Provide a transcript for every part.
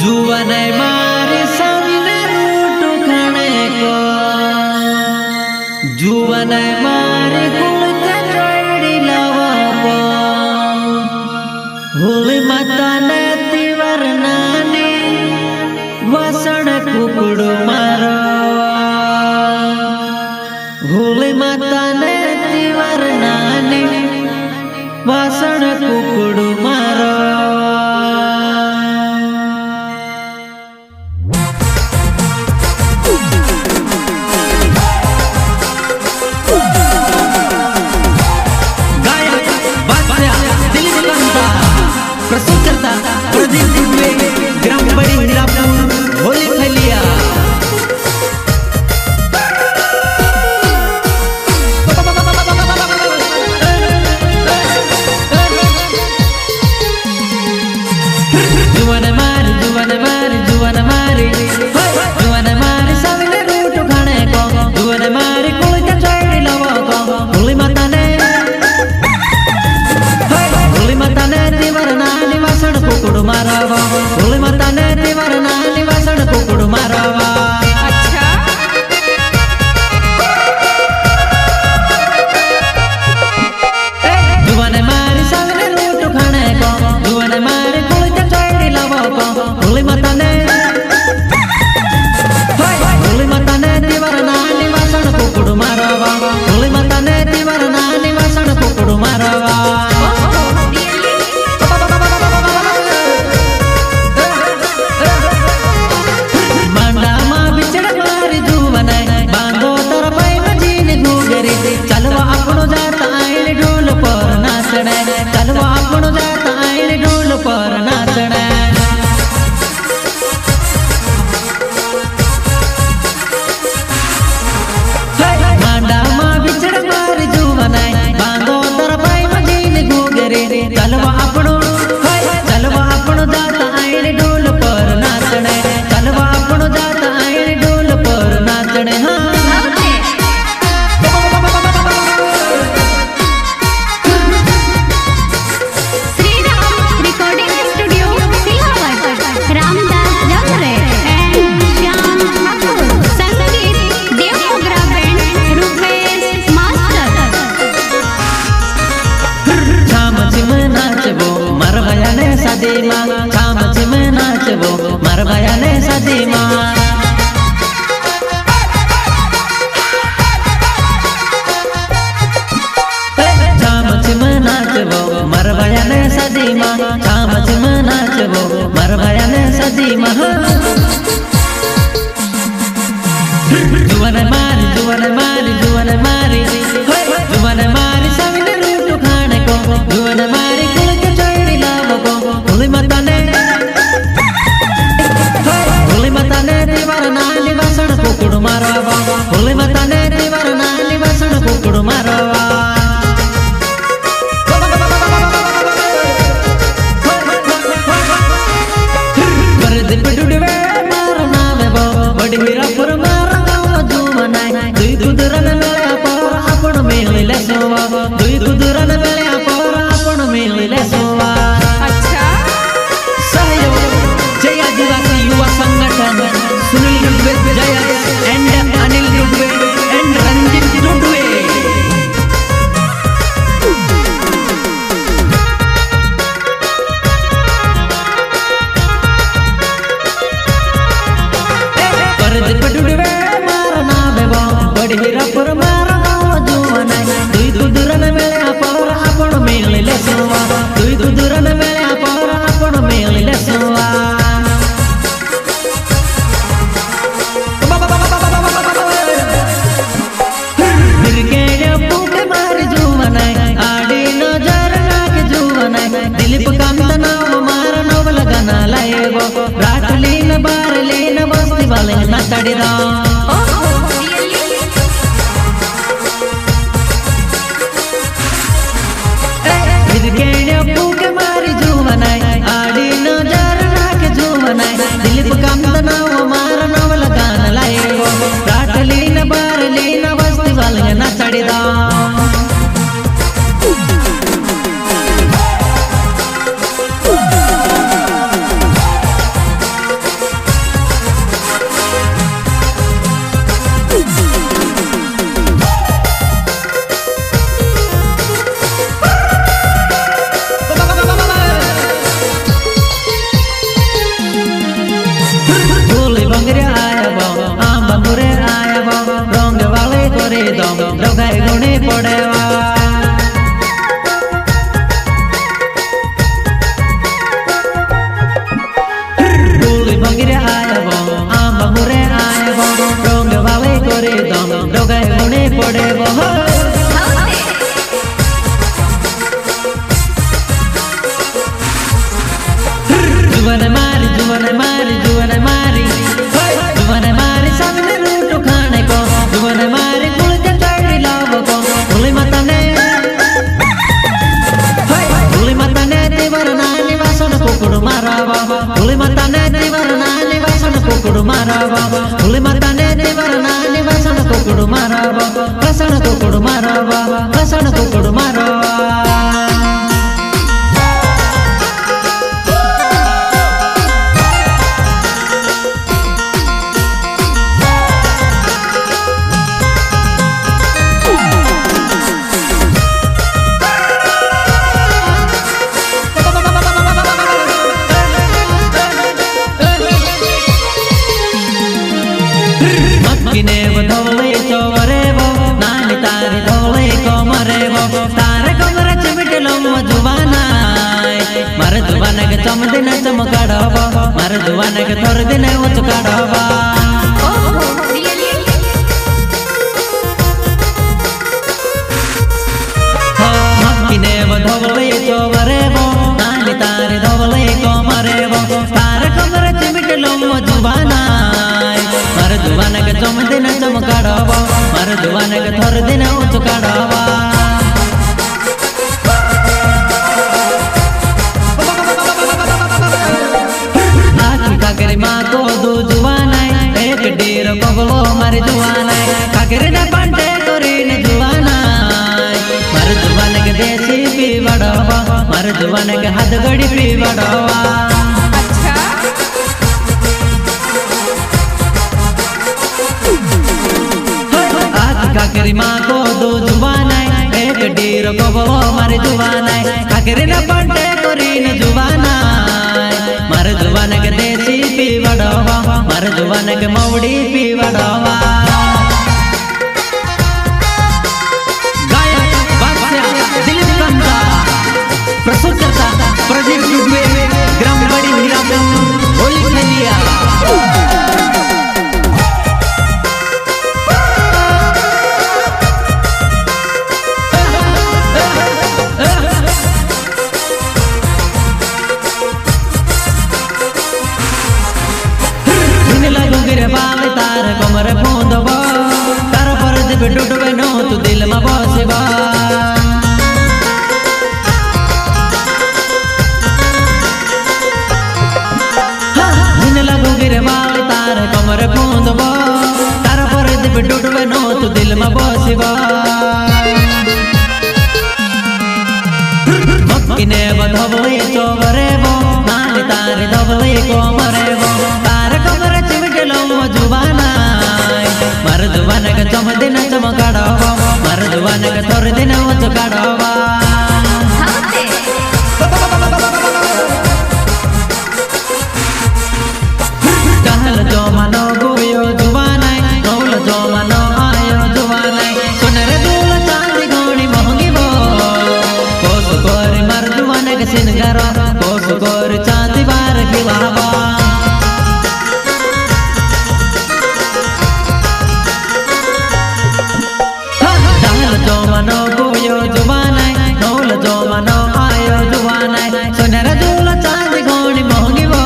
जुवन मारे सामने रूट खाने को जुवन मारे कुलते चढ़ी लवा को होली माता ने तिवर नानी वसण कुकुड़ मारो होली माता ने तिवर नानी वसण कुकुड़ मारो प्रस्तुत करता प्रदीप दुबे ग्राम बड़ी मीरापुर होली फैलिया जुवन मारी जुवन मारी जुवन मारी जुवन मारी सामने रूट खाने को जुवन मारी कुल का चढ़ी लवो को होली माता ने तिवर नानी वासण कुकुड़ मारावा होली माता ने तिवर नानी वासण कुकुड़ मारावा अच्छा जुवन मारी सामने रूट खाने को जुवन मारी कुल का चढ़ी लवो को होली माता ने तिवर नानी वासण कुकुड़ मारावा होली माता ने तिवर नानी वासण कुकुड़ मारावा चलवा अपनो जाता आइन ढोल पर नाचने चलवा अपनो जाता आइन ढोल पर नाचने मांडा मां बिछड़ मार जुवन बांधो तरपाई मजीन घूगरे चलवा अपनो जाता आइन ढोल पर नाचने चलवा अपनो जाता आइन ढोल पर नाचने हाँ सदीमा छाम छिम नाचबो मार भया ने सदीमा छाम छिम नाचबो मार भया ने सदीमा छाम छिम नाचबो मार भया ने सदीमा जुवन मारी जुवन मारी जुवन मारी जुवन मारी सविने रूट खाने को जुवन मारी कुल के चढ़ी लावो को होली माता ने तिवर नानी वासण कुकुड़ मारावा होली माता ने तिवर नानी वासण कुकुड़ मारावा प्रदीप दुबे मार नावे बो बड़ी मीरापुर मार गाँव जुवन दुई दुदरन मेले पर अपन मेल ले सोवा दुई दुदरन मेले पर अपन मेल ले सोवा अच्छा सहयोग जय आदिवासी युवा संगठन सुनील दुबे जय एंड अनिल दुबे एंड रंजित दुबे प्रदीप दुबे मार नावे बो बड़ी हीरापुर मार गाँव जुवन दुई दुदरन मेले पर अपन मेल ले सोवा दुई दुदरन मेले पर अपन मेल ले सोवा दिलीप कांत नाव मार नवल गाना लाएगो राटलीन बारलीन बस्ती वाले नाचड़ीरा मारी जुवन आड़ी नजर नाक जुवन दिलीप कांत नाव मार नवल गाना लाएगो राटलीन बारलीन बस्ती वाले नाचड़ीरा जुवन मारी जुवन मारी सामने रूट खाने को जुवन मारी गुल जटाड़ी लाव को भूली माता ने तिवर नानी वासन कुकुड़ मारावा भूली माता ने तिवर नानी वासन कुकुड़ मारावा भूली माता ने तिवर नानी वासन कुकुड़ मारावा वासन कुकुड़ मारावा वासन कुकुड़ मारावा किने धोले चोरे वो नानी तारे धोले कोमरे वो तारे कोमरे चिमटलो जुबाना मार जुबाना के चम दिन चमकाड़वा मार जुबाना के थोर दिन उचकाड़वा किने धोले चोरे वो नानी तारे धोले कोमरे वो तारे कोमरे चिमटलो जुबाना मार जुबान के चम दिन चमकाड़वा मार जुबान के थोर दिन उचकाड़वा आखी काकरी माँ को दो जुबान एक डेर पगलो मार जुबान काकरी ने पंटे करी ने जुबान मार जुबान के देसी पी बड़वा मार जुबान के हाथ गड़ी पी बड़वा काकरी माँ को दो जुबान एक डेर पगलो मार जुबान काकरी ने पंटे करी ने जुबान मार जुबान के देसी पी बड़वा मार जुबान के मौड़ी पी बड़वा गायक बादशाह दिलीप कंदा प्रस्तुत करता प्रदीप दुबे ग्राम बड़ी हीरापुर होली खेलिया तार कमर फोंदबा तार पर दिप डुडबे नो तू दिल में बसबा दिन लगो गिरे बाल तार कमर फोंदबा तार पर दिप डुडबे नो तू दिल में बसबा किने बधबले चोबरे वो नानी तारे धबले कोमरे वो तार कमर चिमटलो जुबाना मार जुबान के चम दिन चमकाड़वा मार जुबान के थोर दिन उचकाड़वा कहल जो मनो गोयो जुबान नौल जो मनो आयो जुबान सुनर दूल चांदी गोनी महंगी वो कोस गोरी मार जुबान के सिनगारा कोस गोरी चांदी बार खिलावा जो मनो गोयो जुबान नौल जो मनो आयो जुबान सुनर दूल चांदी गोनी महंगी वो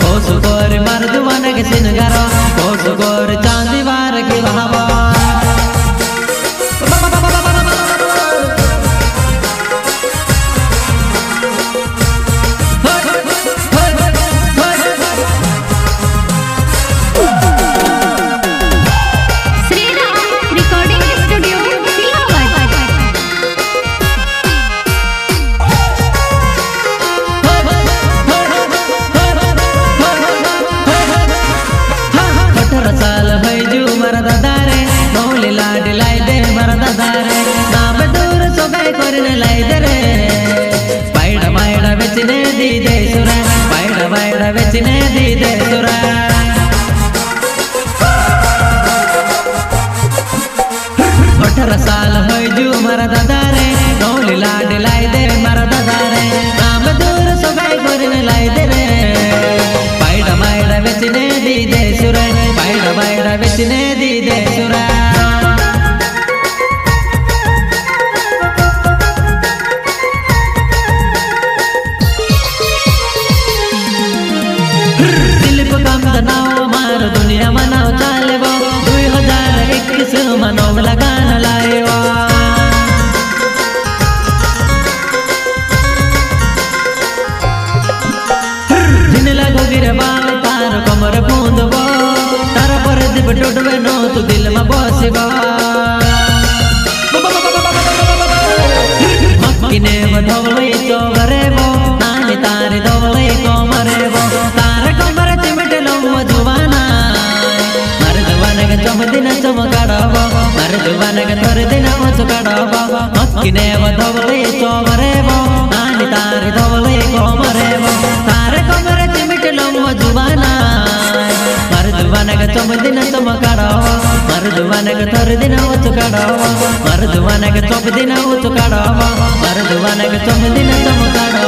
कोस गोरी मार जुबान के सिनगारा कोस गोरी चांदी बार खिलावा बेचने दी दे सुरा 18 साल हो जू मारा दादा रे नौली लाड लाई दे मारा दादा रे नाम दूर सगाई करने लाई दे रे पाइडा माइडा बेचने दी दे सुरा पाइडा माइडा बेचने दी दे सुरा दिलीप काम नाव मार दुनिया में नाव चाले 2021 में नौ लगान लाएवा जिन लगो गिरे बाल तार कमर बूंदबो तारा पर दीप डोडवे नो तू दिल में बसेबा मक्कीने बधवले चोगरेबो नानी तारे धवले कोमरेबो तार कमर चिमटे लो जुवाना मर जुवाने के चम दिन चमकाड़बो मर जुवाने के थोर दिन चुकाड़बो मक्कीने बधवले चोगरेबो नानी तारे धवले कोमरेबो तार कमर चिमटे लो जुवाना मर जुवाने के चम दिन चमकाड़बो मर जुवाने के थोर दिन चुकाड़बो मर जुवाने के चम दिन चुकाड़बो मर जुवाने के चम दिन चमकाड़बो